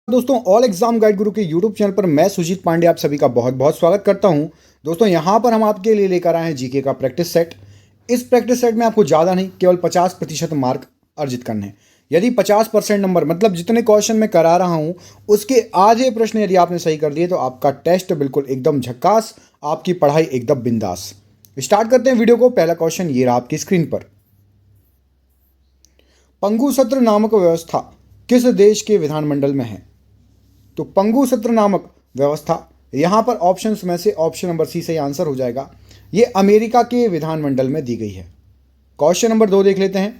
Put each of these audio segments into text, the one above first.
दोस्तों all exam guide गुरु के YouTube channel पर मैं सुजीत पांडे आप सभी का बहुत बहुत स्वागत करता हूं। दोस्तों यहां पर हम आपके लिए लेकर आए हैं जीके का प्रैक्टिस सेट। इस प्रैक्टिस सेट में आपको ज़्यादा नहीं केवल 50% मार्क अर्जित करने हैं। यदि 50% नंबर मतलब जितने क्वेश्चन मैं करा रहा हूं उसके आधे प्रश्न यदि आपने सही कर दिए तो आपका टेस्ट बिल्कुल एकदम झक्कास, आपकी पढ़ाई एकदम बिंदास। स्टार्ट करते हैं वीडियो को। पहला क्वेश्चन ये रहा आपकी स्क्रीन पर। पंगु सत्र नामक व्यवस्था किस देश के विधानमंडल में है? तो पंगु सत्र नामक व्यवस्था यहां पर ऑप्शंस में से ऑप्शन नंबर सी सही आंसर हो जाएगा। ये अमेरिका के विधानमंडल में दी गई है। क्वेश्चन नंबर 2 देख लेते हैं।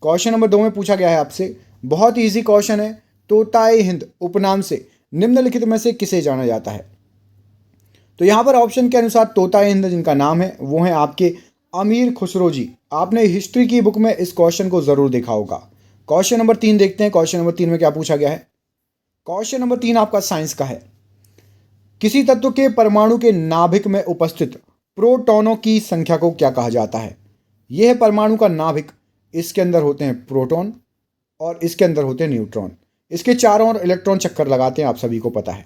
क्वेश्चन नंबर 2 में पूछा गया है आपसे, बहुत ही इजी क्वेश्चन है। तोताए हिंद उपनाम से निम्नलिखित में से किसे जाना जाता है? तो यहां पर ऑप्शन के अनुसार तोताए हिंद जिनका नाम है वो है आपके अमीर खुसरो जी। आपने हिस्ट्री की बुक में इस क्वेश्चन को जरूर देखा होगा। क्वेश्चन नंबर 3 देखते हैं। क्वेश्चन नंबर 3 में क्या पूछा गया है? क्वेश्चन नंबर 3 आपका साइंस का है। किसी तत्व के परमाणु के नाभिक में उपस्थित प्रोटॉनों की संख्या को क्या कहा जाता है? यह है परमाणु का नाभिक। इसके अंदर होते हैं प्रोटॉन और इसके अंदर होते हैं न्यूट्रॉन। इसके चारों ओर इलेक्ट्रॉन चक्कर लगाते हैं, आप सभी को पता है।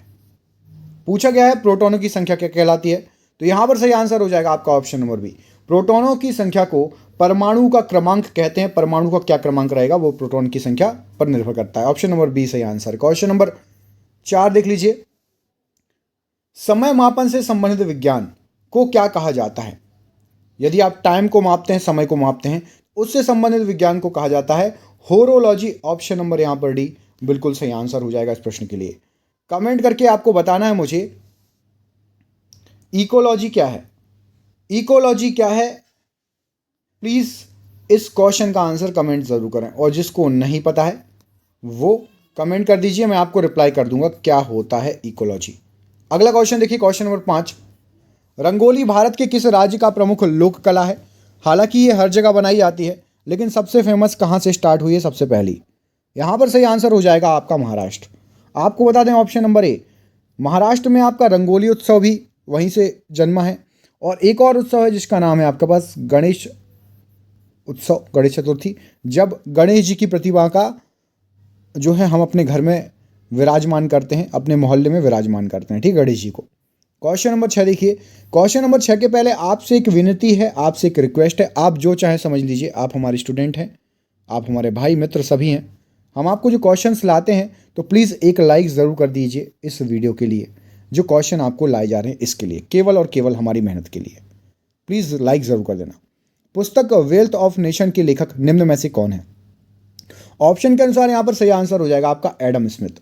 पूछा गया है प्रोटॉनों की संख्या क्या कहलाती है? तो यहां पर सही आंसर हो जाएगा आपका ऑप्शन नंबर बी। प्रोटॉनों की संख्या को परमाणु का क्रमांक कहते हैं। परमाणु का क्या क्रमांक रहेगा वो प्रोटॉन की संख्या पर निर्भर करता है। ऑप्शन नंबर बी सही आंसर। क्वेश्चन नंबर 4 देख लीजिए। समय मापन से संबंधित विज्ञान को क्या कहा जाता है? यदि आप टाइम को मापते हैं, समय को मापते हैं, उससे संबंधित विज्ञान को कहा जाता है होरोलॉजी। ऑप्शन नंबर यहां पर डी बिल्कुल सही आंसर हो जाएगा इस प्रश्न के लिए। कमेंट करके आपको बताना है मुझे इकोलॉजी क्या है। इकोलॉजी क्या है प्लीज इस क्वेश्चन का आंसर कमेंट जरूर करें, और जिसको नहीं पता है वो कमेंट कर दीजिए, मैं आपको रिप्लाई कर दूंगा क्या होता है इकोलॉजी। अगला क्वेश्चन देखिए। Question number 5। रंगोली भारत के किस राज्य का प्रमुख लोक कला है? हालांकि ये हर जगह बनाई जाती है, लेकिन सबसे फेमस कहां से स्टार्ट हुई है सबसे पहली? यहां पर सही आंसर हो जाएगा आपका महाराष्ट्र। आपको बता दें ऑप्शन नंबर ए, महाराष्ट्र में आपका रंगोली उत्सव भी वहीं से जन्मा है। और एक और उत्सव है जिसका नाम है आपके पास गणेश उत्सव, गणेश चतुर्थी, जब गणेश जी की प्रतिमा का जो है हम अपने घर में विराजमान करते हैं, अपने मोहल्ले में विराजमान करते हैं, ठीक, गणेश जी को। क्वेश्चन नंबर 6 देखिए। क्वेश्चन नंबर 6 के पहले आपसे एक विनती है, आपसे एक रिक्वेस्ट है, आप जो चाहें समझ लीजिए। आप हमारे स्टूडेंट हैं, आप हमारे भाई मित्र सभी हैं। हम आपको जो क्वेश्चंस लाते हैं तो प्लीज़ एक लाइक ज़रूर कर दीजिए इस वीडियो के लिए। जो क्वेश्चन आपको लाए जा रहे हैं इसके लिए, केवल और केवल हमारी मेहनत के लिए, प्लीज़ लाइक ज़रूर कर देना। पुस्तक वेल्थ ऑफ नेशन के लेखक निम्न में से कौन है? ऑप्शन के अनुसार यहां पर सही आंसर हो जाएगा आपका एडम स्मिथ।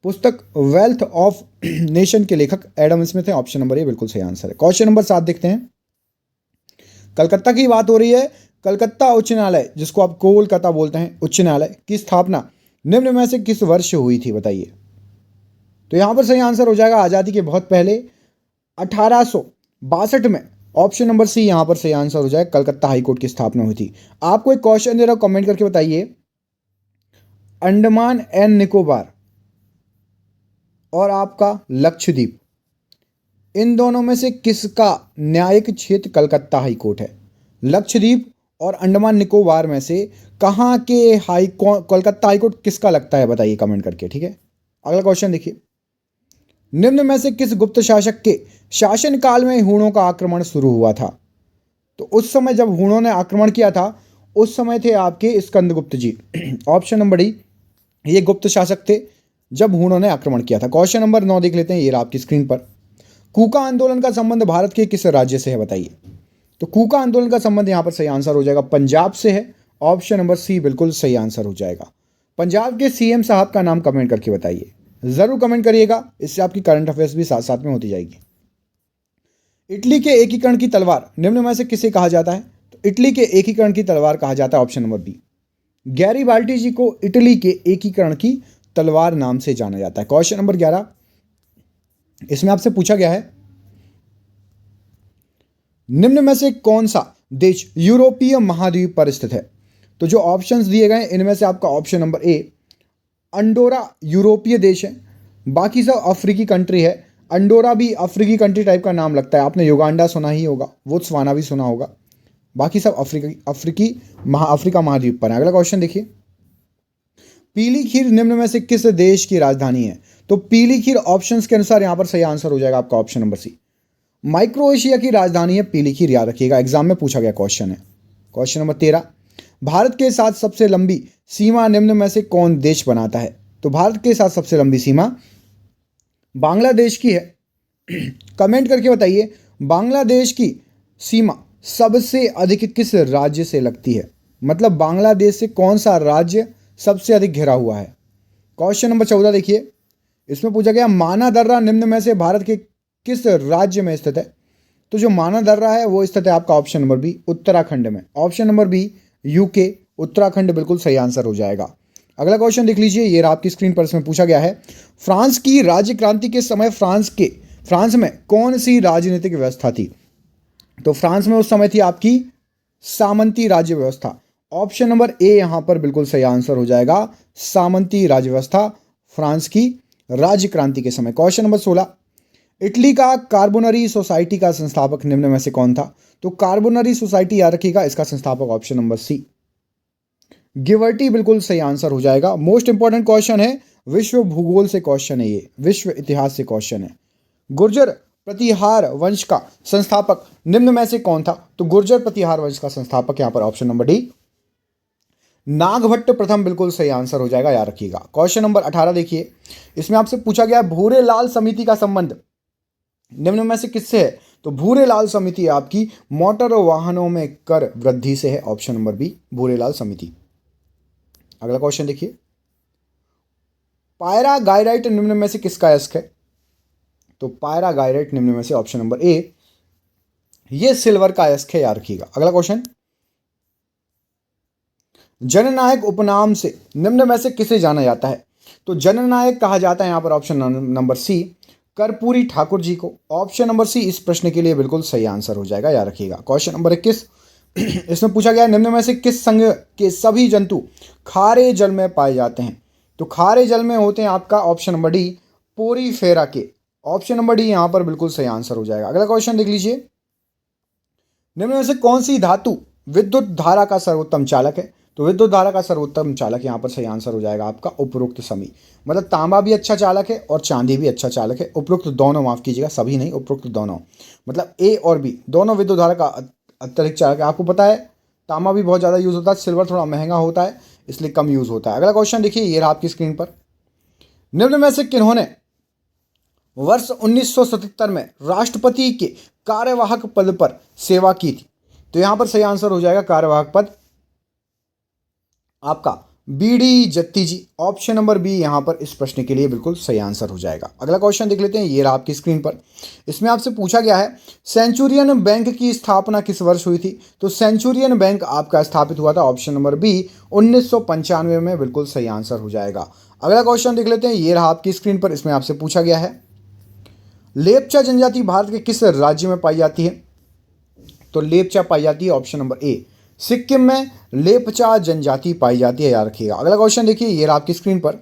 पुस्तक वेल्थ ऑफ नेशन के लेखक एडम स्मिथ है। ऑप्शन नंबर ए बिल्कुल सही आंसर है। क्वेश्चन नंबर 7 देखते हैं। कलकत्ता की बात हो रही है। कलकत्ता उच्च न्यायालय, जिसको आप कोलकाता बोलते हैं, उच्च न्यायालय की स्थापना निम्न में से किस वर्ष हुई थी बताइए? तो यहां पर सही आंसर हो जाएगा आज़ादी के बहुत पहले 1862 में। ऑप्शन नंबर सी यहां पर सही आंसर हो जाएगा, कलकत्ता हाईकोर्ट की स्थापना हुई थी। आपको एक क्वेश्चन दे रहा हूं, कमेंट करके बताइए, अंडमान एंड निकोबार और आपका लक्षद्वीप, इन दोनों में से किसका न्यायिक क्षेत्र कलकत्ता हाईकोर्ट है? लक्षद्वीप और अंडमान निकोबार में से कहां के कलकत्ता हाईकोर्ट किसका लगता है बताइए कमेंट करके, ठीक है। अगला क्वेश्चन देखिए। निम्न में से किस गुप्त शासक के शासनकाल में हूणों का आक्रमण शुरू हुआ था? तो उस समय जब हूणों ने आक्रमण किया था उस समय थे आपके स्कंदगुप्त जी। ऑप्शन नंबर डी, ये गुप्त शासक थे जब हूणों ने आक्रमण किया था। क्वेश्चन नंबर 9 देख लेते हैं, ये रहा आपकी स्क्रीन पर। कूका आंदोलन का संबंध भारत के किस राज्य से है बताइए? तो कूका आंदोलन का संबंध यहां पर सही आंसर हो जाएगा पंजाब से है। ऑप्शन नंबर सी बिल्कुल सही आंसर हो जाएगा। पंजाब के सीएम साहब का नाम कमेंट करके बताइए, जरूर कमेंट करिएगा, इससे आपकी करंट अफेयर्स भी साथ साथ में होती जाएगी। इटली के एकीकरण की तलवार निम्न में से किसे कहा जाता है? तो इटली के एकीकरण की तलवार कहा जाता है ऑप्शन नंबर बी, गैरीबाल्डी जी को इटली के एकीकरण की तलवार नाम से जाना जाता है। क्वेश्चन नंबर 11, इसमें आपसे पूछा गया है निम्न में से कौन सा देश यूरोपीय महाद्वीप पर स्थित है? तो जो ऑप्शंस दिए गए इनमें से आपका ऑप्शन नंबर ए अंडोरा यूरोपीय देश है, बाकी सब अफ्रीकी कंट्री है। अंडोरा भी अफ्रीकी कंट्री टाइप का नाम लगता है, आपने युगांडा सुना ही होगा, बोत्सवाना भी सुना होगा, बाकी सब अफ्रीका महाद्वीप पर है। अगला क्वेश्चन देखिए। पीली खीर निम्न में से किस देश की राजधानी है? तो पीली खीर ऑप्शंस के अनुसार यहां पर सही आंसर हो जाएगा आपका ऑप्शन नंबर सी। माइक्रोएशिया की राजधानी है पीली खीर, याद रखिएगा, एग्जाम में पूछा गया क्वेश्चन है। क्वेश्चन नंबर 13, भारत के साथ सबसे लंबी सीमा निम्न में से कौन देश बनाता है? तो भारत के साथ सबसे लंबी सीमा बांग्लादेश की है। कमेंट करके बताइए, बांग्लादेश की सीमा सबसे अधिक किस राज्य से लगती है? मतलब बांग्लादेश से कौन सा राज्य सबसे अधिक घिरा हुआ है? क्वेश्चन नंबर 14 देखिए, इसमें पूछा गया माना दर्रा निम्न में से भारत के किस राज्य में स्थित है? तो जो माना दर्रा है वो स्थित है आपका ऑप्शन नंबर बी, उत्तराखंड में। Option number B, UK, Uttarakhand बिल्कुल सही आंसर हो जाएगा। अगला क्वेश्चन देख लीजिए, ये आपकी स्क्रीन पर, इसमें पूछा गया है फ्रांस की राज्य क्रांति के समय फ्रांस में कौन सी राजनीतिक व्यवस्था थी? तो फ्रांस में उस समय थी आपकी सामंती राज्य व्यवस्था। ऑप्शन नंबर ए यहां पर बिल्कुल सही आंसर हो जाएगा, सामंती राज्य व्यवस्था फ्रांस की राज्य क्रांति के समय। क्वेश्चन नंबर 16, इटली का कार्बोनरी सोसाइटी का संस्थापक निम्न में से कौन था? तो कार्बोनरी सोसाइटी याद रखिएगा, इसका संस्थापक ऑप्शन नंबर सी, गिवर्टी बिल्कुल सही आंसर हो जाएगा। मोस्ट इंपॉर्टेंट क्वेश्चन है, विश्व भूगोल से क्वेश्चन है, ये विश्व इतिहास से क्वेश्चन है। गुर्जर प्रतिहार वंश का संस्थापक निम्न में से कौन था? तो गुर्जर प्रतिहार वंश का संस्थापक यहां पर ऑप्शन नंबर डी, नागभट्ट प्रथम बिल्कुल सही आंसर हो जाएगा, याद रखिएगा। क्वेश्चन नंबर 18 देखिए, इसमें आपसे पूछा गया भूरे लाल समिति का संबंध निम्न में से किससे है? तो भूरे लाल समिति आपकी मोटर वाहनों में कर वृद्धि से है। ऑप्शन नंबर बी, भूरे लाल समिति। अगला क्वेश्चन देखिए, पायरागायराइट निम्न में से किसका अयस्क है? तो पायरागायराइट निम्न में से ऑप्शन नंबर ए, ये सिल्वर का अयस्क है, याद रखिएगा। अगला क्वेश्चन, जननायक उपनाम से निम्न में से किसे जाना जाता है? तो जननायक कहा जाता है यहां पर option number C, Karpoori Thakur ji को। ऑप्शन नंबर सी इस प्रश्न के लिए बिल्कुल सही आंसर हो जाएगा, याद रखिएगा। क्वेश्चन नंबर 21, इसमें पूछा गया निम्न में से किस संघ के सभी जंतु खारे जल में पाए जाते हैं? तो खारे जल में होते हैं आपका ऑप्शन नंबर डी, पोरीफेरा के। ऑप्शन नंबर डी यहां पर बिल्कुल सही आंसर हो जाएगा। अगला क्वेश्चन देख लीजिए, निम्न में से कौन सी धातु विद्युत धारा का सर्वोत्तम चालक है? तो विद्युत धारा का सर्वोत्तम चालक यहां पर सही आंसर हो जाएगा आपका उपरोक्त समी। मतलब तांबा भी अच्छा चालक है और चांदी भी अच्छा चालक है, उपरोक्त दोनों, माफ कीजिएगा सभी नहीं, उपरोक्त दोनों, मतलब ए और बी दोनों विद्युत धारा का अत्यधिक चालक है। आपको पता है तांबा भी बहुत ज़्यादा यूज़ होता है, सिल्वर थोड़ा महंगा होता है इसलिए कम यूज़ होता है। अगला क्वेश्चन देखिए, ये रहा आपकी स्क्रीन पर, निम्न में से किन्होंने वर्ष 1977 में राष्ट्रपति के कार्यवाहक पद पर सेवा की थी? तो यहां पर सही आंसर हो जाएगा कार्यवाहक पद आपका बीडी जत्ती जी। ऑप्शन नंबर बी यहां पर इस प्रश्न के लिए बिल्कुल सही आंसर हो जाएगा। अगला क्वेश्चन देख लेते हैं, ये रहा आपकी स्क्रीन पर, इसमें आपसे पूछा गया है सेंचुरियन बैंक की स्थापना किस वर्ष हुई थी? तो सेंचुरियन बैंक आपका स्थापित हुआ था ऑप्शन नंबर बी 1995 में, बिल्कुल सही आंसर हो जाएगा। अगला क्वेश्चन देख लेते हैं, ये रहा आपकी स्क्रीन पर, इसमें आपसे पूछा गया है लेपचा जनजाति भारत के किस राज्य में पाई जाती है? तो लेपचा पाई जाती है ऑप्शन नंबर ए, सिक्किम में लेपचा जनजाति पाई जाती है, याद रखिएगा। अगला क्वेश्चन देखिए, ये रहा आपकी स्क्रीन पर,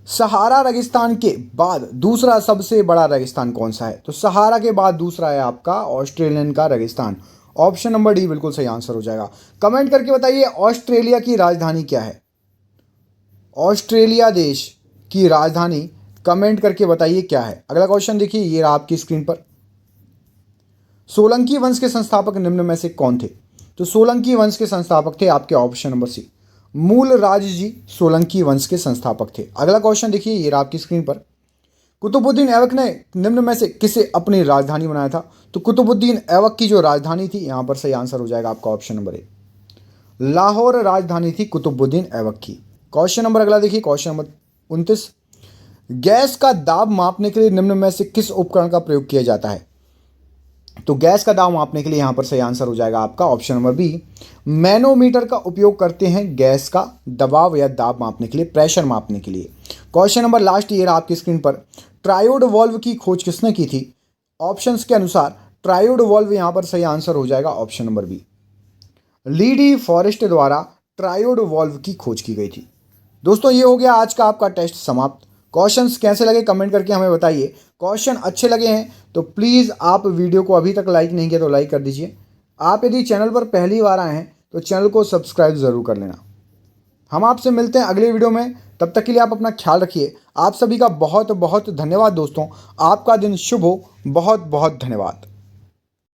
सहारा रेगिस्तान के बाद दूसरा सबसे बड़ा रेगिस्तान कौन सा है? तो सहारा के बाद दूसरा है आपका ऑस्ट्रेलियन का रेगिस्तान। ऑप्शन नंबर डी बिल्कुल सही आंसर हो जाएगा। कमेंट करके बताइए ऑस्ट्रेलिया की राजधानी क्या है? ऑस्ट्रेलिया देश की राजधानी कमेंट करके बताइए क्या है। अगला क्वेश्चन देखिए, ये रहा आपकी स्क्रीन पर, सोलंकी वंश के संस्थापक निम्न में से कौन थे? तो सोलंकी वंश के संस्थापक थे आपके ऑप्शन नंबर सी, मूलराज जी सोलंकी वंश के संस्थापक थे। अगला क्वेश्चन देखिए, ये रहा आपकी स्क्रीन पर, कुतुबुद्दीन ऐबक ने निम्न में से किसे अपनी राजधानी बनाया था? तो कुतुबुद्दीन ऐबक की जो राजधानी थी, यहां पर सही आंसर हो जाएगा आपका ऑप्शन नंबर ए, लाहौर राजधानी थी कुतुबुद्दीन ऐबक की। क्वेश्चन नंबर अगला देखिए, क्वेश्चन नंबर 29, गैस का दाब मापने के लिए निम्न में से किस उपकरण का प्रयोग किया जाता है? तो गैस का दाब मापने के लिए यहां पर सही आंसर हो जाएगा आपका ऑप्शन नंबर बी, मैनोमीटर का उपयोग करते हैं गैस का दबाव या दाब मापने के लिए, प्रेशर मापने के लिए। क्वेश्चन नंबर लास्ट ये रहा आपकी स्क्रीन पर, ट्रायोड वॉल्व की खोज किसने की थी? ऑप्शंस के अनुसार ट्रायोड वॉल्व यहां पर सही आंसर हो जाएगा ऑप्शन नंबर बी, लीडी फॉरेस्ट द्वारा ट्रायोड वॉल्व की खोज की गई थी। दोस्तों ये हो गया आज का आपका टेस्ट समाप्त। क्वेश्चंस कैसे लगे कमेंट करके हमें बताइए। क्वेश्चन अच्छे लगे हैं तो प्लीज़ आप वीडियो को अभी तक लाइक नहीं किया तो लाइक कर दीजिए। आप यदि चैनल पर पहली बार आए हैं तो चैनल को सब्सक्राइब ज़रूर कर लेना। हम आपसे मिलते हैं अगले वीडियो में। तब तक के लिए आप अपना ख्याल रखिए। आप सभी का बहुत बहुत धन्यवाद दोस्तों। आपका दिन शुभ हो। बहुत बहुत धन्यवाद।